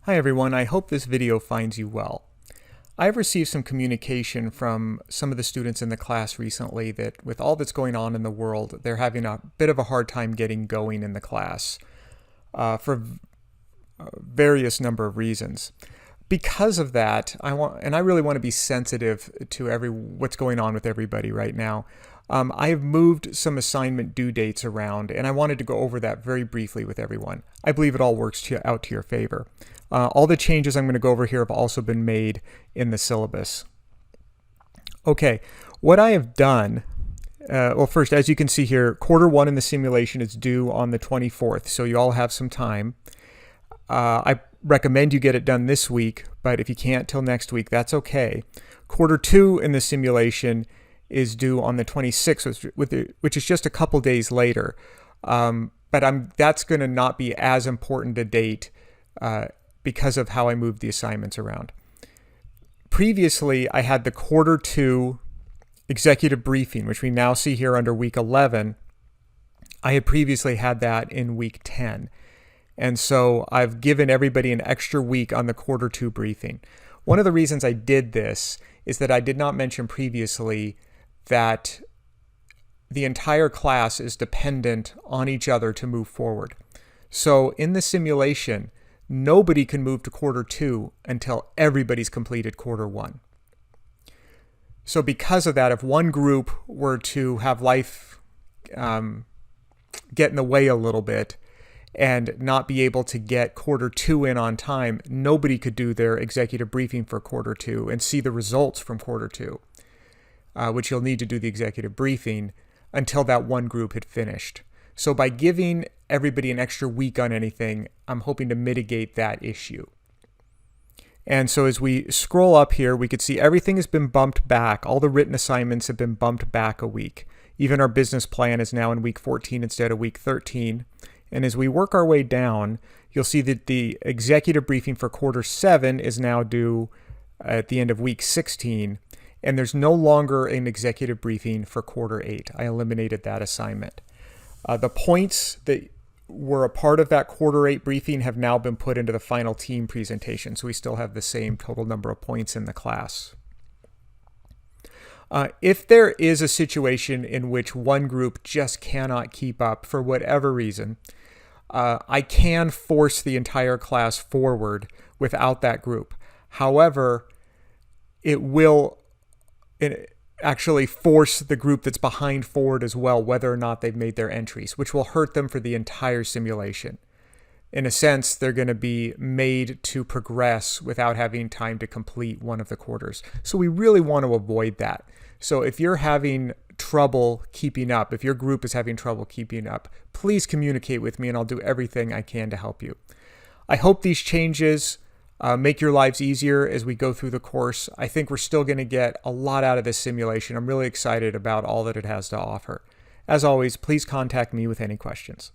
Hi everyone, I hope this video finds you well. I've received some communication from some of the students in the class recently that with all that's going on in the world, they're having a bit of a hard time getting going in the class for various number of reasons. Because of that, I really want to be sensitive to what's going on with everybody right now. I have moved some assignment due dates around, and I wanted to go over that very briefly with everyone. I believe it all works out to your favor. All the changes I'm going to go over here have also been made in the syllabus. Okay, what I have done, well first, as you can see here, quarter one in the simulation is due on the 24th, so you all have some time. I recommend you get it done this week, but if you can't till next week, that's okay. Quarter two in the simulation is due on the 26th, which is just a couple days later. But that's going to not be as important a date because of how I moved the assignments around. Previously, I had the quarter two executive briefing, which we now see here under week 11. I had previously had that in week 10. And so I've given everybody an extra week on the quarter two briefing. One of the reasons I did this is that I did not mention previously that the entire class is dependent on each other to move forward. So in the simulation, nobody can move to quarter two until everybody's completed quarter one. So because of that, if one group were to have life get in the way a little bit and not be able to get quarter two in on time, nobody could do their executive briefing for quarter two and see the results from quarter two, which you'll need to do the executive briefing until that one group had finished. So by giving everybody an extra week on anything, I'm hoping to mitigate that issue. And so as we scroll up here, we could see everything has been bumped back. All the written assignments have been bumped back a week. Even our business plan is now in week 14 instead of week 13. And as we work our way down, you'll see that the executive briefing for quarter 7 is now due at the end of week 16. And there's no longer an executive briefing for quarter 8. I eliminated that assignment. The points that were a part of that quarter 8 briefing have now been put into the final team presentation, so we still have the same total number of points in the class. If there is a situation in which one group just cannot keep up for whatever reason, I can force the entire class forward without that group. However, it will actually force the group that's behind forward as well, whether or not they've made their entries, which will hurt them for the entire simulation. In a sense, they're going to be made to progress without having time to complete one of the quarters. So we really want to avoid that. So if you're having trouble keeping up, if your group is having trouble keeping up, please communicate with me and I'll do everything I can to help you. I hope these changes make your lives easier as we go through the course. I think we're still going to get a lot out of this simulation. I'm really excited about all that it has to offer. As always, please contact me with any questions.